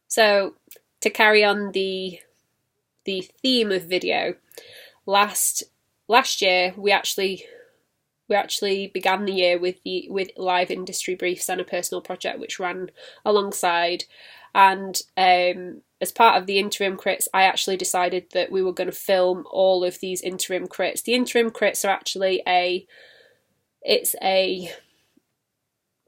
So to carry on the theme of video, last year we actually began the year with live industry briefs and a personal project which ran alongside. And as part of the interim crits, I actually decided that we were going to film all of these interim crits. The interim crits are actually it's a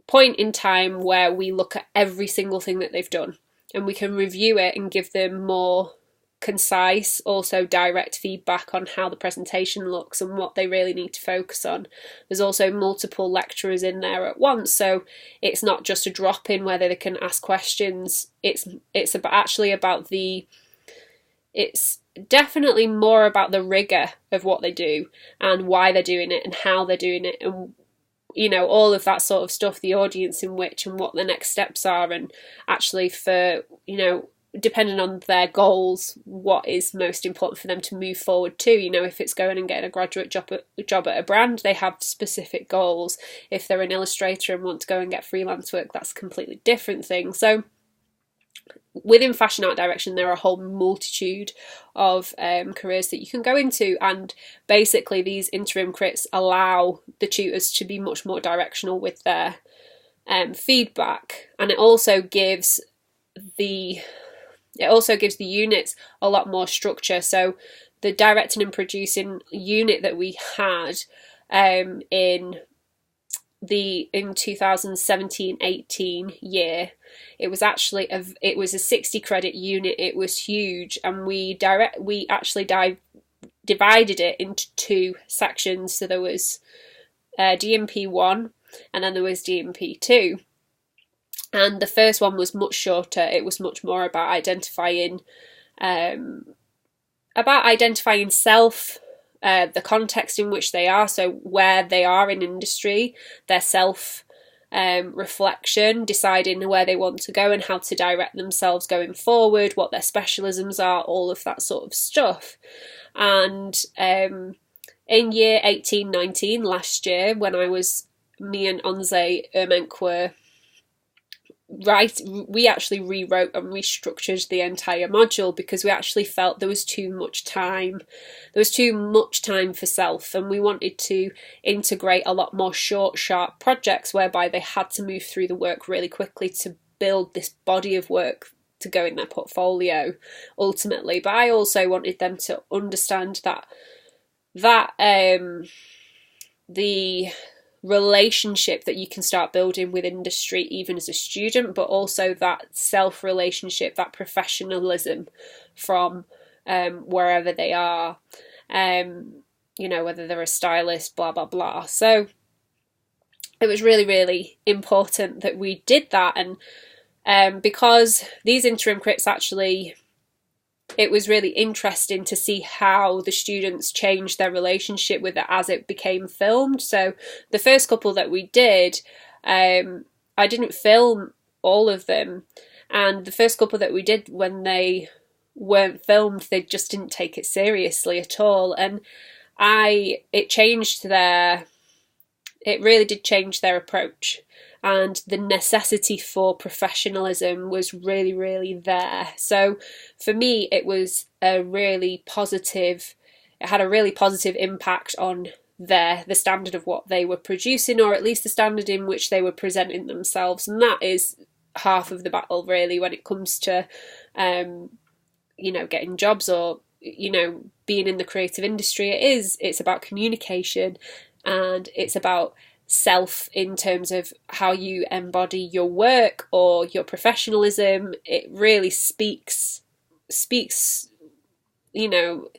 point in time where we look at every single thing that they've done and we can review it and give them more concise, also direct feedback on how the presentation looks and what they really need to focus on. There's also multiple lecturers in there at once, so it's not just a drop in where they can ask questions. It's definitely more about the rigor of what they do and why they're doing it and how they're doing it, and all of that sort of stuff, the audience in which and what the next steps are, and actually for depending on their goals, what is most important for them to move forward to. If it's going and getting a graduate job at a brand, they have specific goals. If they're an illustrator and want to go and get freelance work, that's a completely different thing. So within fashion art direction, there are a whole multitude of careers that you can go into, and basically these interim crits allow the tutors to be much more directional with their feedback, and it also gives the units a lot more structure. So the directing and producing unit that we had in 2017-18 year, it was a 60 credit unit. It was huge, and we actually divided it into two sections. So there was DMP 1 and then there was DMP 2. And the first one was much shorter. It was much more about identifying self, the context in which they are, so where they are in industry, their self reflection, deciding where they want to go and how to direct themselves going forward, what their specialisms are, all of that sort of stuff. And in year 18-19 last year, when me and Onze Ermenk were we actually rewrote and restructured the entire module because we actually felt there was too much time for self, and we wanted to integrate a lot more short, sharp projects whereby they had to move through the work really quickly to build this body of work to go in their portfolio ultimately. But I also wanted them to understand that the relationship that you can start building with industry even as a student, but also that self relationship, that professionalism from wherever they are, whether they're a stylist, blah blah blah. So it was really, really important that we did that, and because these interim crits actually, it was really interesting to see how the students changed their relationship with it as it became filmed. So the first couple that we did, I didn't film all of them. And the first couple that we did, when they weren't filmed, they just didn't take it seriously at all. And it really did change their approach. And the necessity for professionalism was really, really there. So for me, it was it had a really positive impact on the standard of what they were producing, or at least the standard in which they were presenting themselves. And that is half of the battle, really, when it comes to, getting jobs or, being in the creative industry. It's about communication, and it's about self in terms of how you embody your work or your professionalism. It really speaks it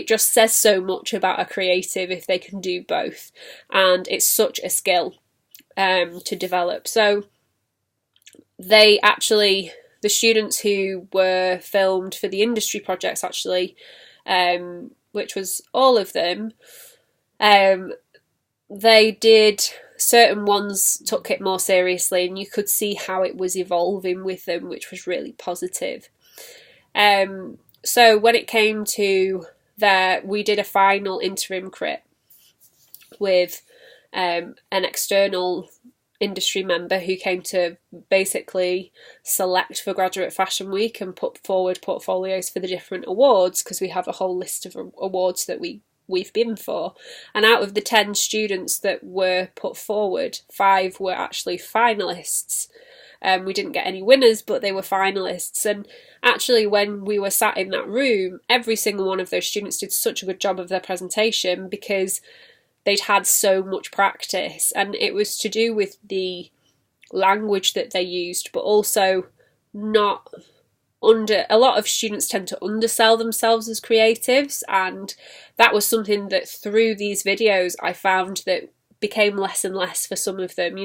just says so much about a creative if they can do both, and it's such a skill to develop. So the students who were filmed for the industry projects actually, which was all of them, they did, certain ones took it more seriously, and you could see how it was evolving with them, which was really positive. So when it came to we did a final interim crit with an external industry member who came to basically select for Graduate Fashion Week and put forward portfolios for the different awards, because we have a whole list of awards that we've been for. And out of the 10 students that were put forward, 5 were actually finalists. We didn't get any winners, but they were finalists. And actually, when we were sat in that room, every single one of those students did such a good job of their presentation because they'd had so much practice, and it was to do with the language that they used, but also not a lot of students tend to undersell themselves as creatives, and that was something that through these videos I found that became less and less for some of them.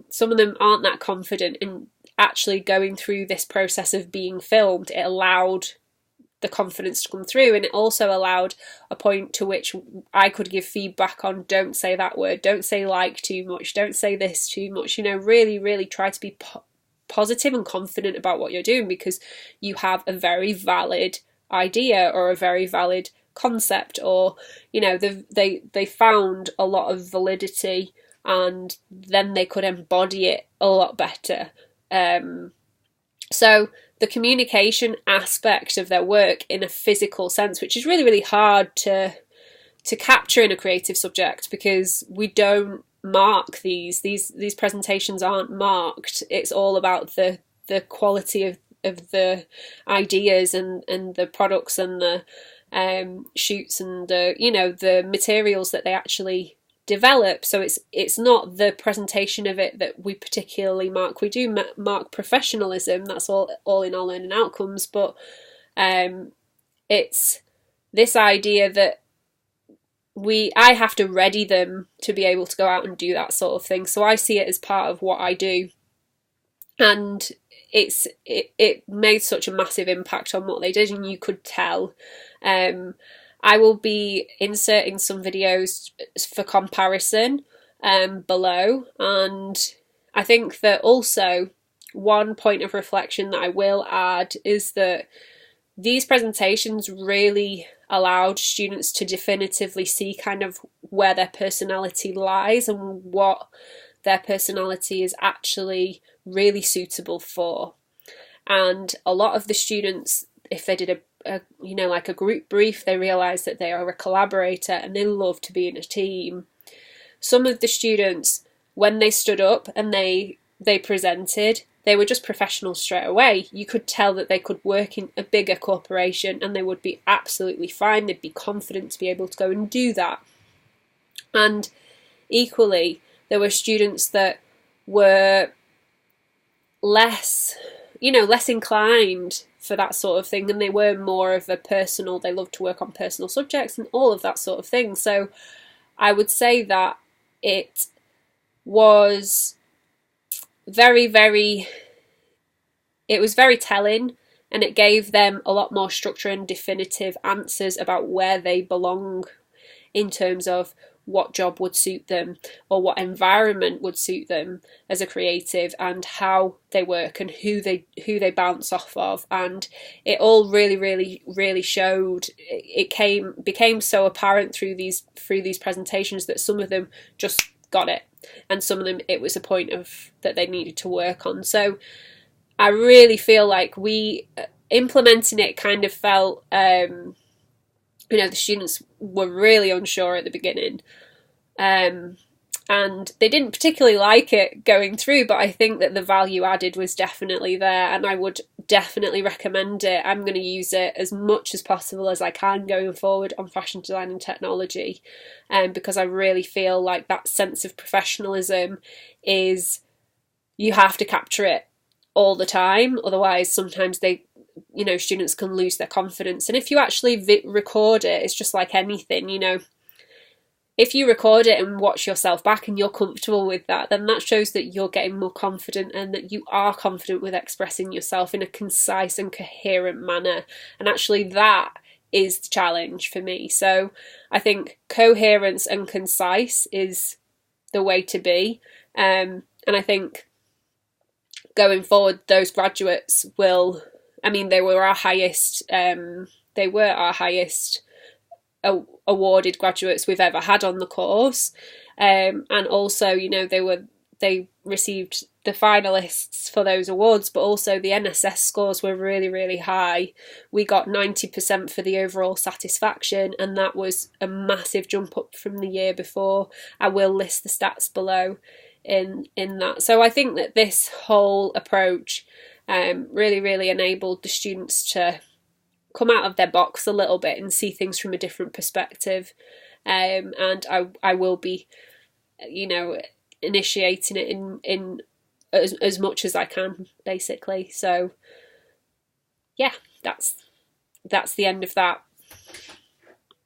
Some of them aren't that confident in actually going through this process of being filmed. It allowed the confidence to come through, and it also allowed a point to which I could give feedback on, don't say that word, don't say like too much, don't say this too much, really try to be positive and confident about what you're doing, because you have a very valid idea or a very valid concept, or they found a lot of validity, and then they could embody it a lot better. So the communication aspect of their work in a physical sense, which is really, really hard to capture in a creative subject, because we don't mark these presentations aren't marked. It's all about the quality of the ideas and the products and the shoots and the materials that they actually develop. So it's not the presentation of it that we particularly mark. We do mark professionalism, that's all in our learning outcomes, but it's this idea that I have to ready them to be able to go out and do that sort of thing. So I see it as part of what I do, and it made such a massive impact on what they did, and you could tell. I will be inserting some videos for comparison below, and I think that also one point of reflection that I will add is that these presentations really allowed students to definitively see kind of where their personality lies and what their personality is actually really suitable for. And a lot of the students, if they did a group brief, they realised that they are a collaborator and they love to be in a team. Some of the students, when they stood up and they presented, they were just professionals straight away. You could tell that they could work in a bigger corporation and they would be absolutely fine. They'd be confident to be able to go and do that. And equally, there were students that were less inclined for that sort of thing, and they were more of a personal, they loved to work on personal subjects and all of that sort of thing. So I would say that it was very, very telling, and it gave them a lot more structure and definitive answers about where they belong in terms of what job would suit them or what environment would suit them as a creative, and how they work and who they bounce off of. And it all really, really, really showed. It became so apparent through these presentations that some of them just got it, and some of them it was a point of that they needed to work on. So I really feel like we implementing it kind of felt the students were really unsure at the beginning, and they didn't particularly like it going through, but I think that the value added was definitely there, and I would definitely recommend it. I'm going to use it as much as possible as I can going forward on fashion design and technology, because I really feel like that sense of professionalism is, you have to capture it all the time, otherwise sometimes students can lose their confidence. And if you actually record it, it's just like anything, if you record it and watch yourself back and you're comfortable with that, then that shows that you're getting more confident and that you are confident with expressing yourself in a concise and coherent manner. And actually that is the challenge for me. So I think coherence and concise is the way to be. And I think going forward, those graduates will, they were our highest awarded graduates we've ever had on the course, and also they were they received the finalists for those awards, but also the NSS scores were really, really high. We got 90% for the overall satisfaction, and that was a massive jump up from the year before. I will list the stats below in that. So I think that this whole approach really, really enabled the students to come out of their box a little bit and see things from a different perspective. And I will be, initiating it in as much as I can, basically. So yeah, that's the end of that.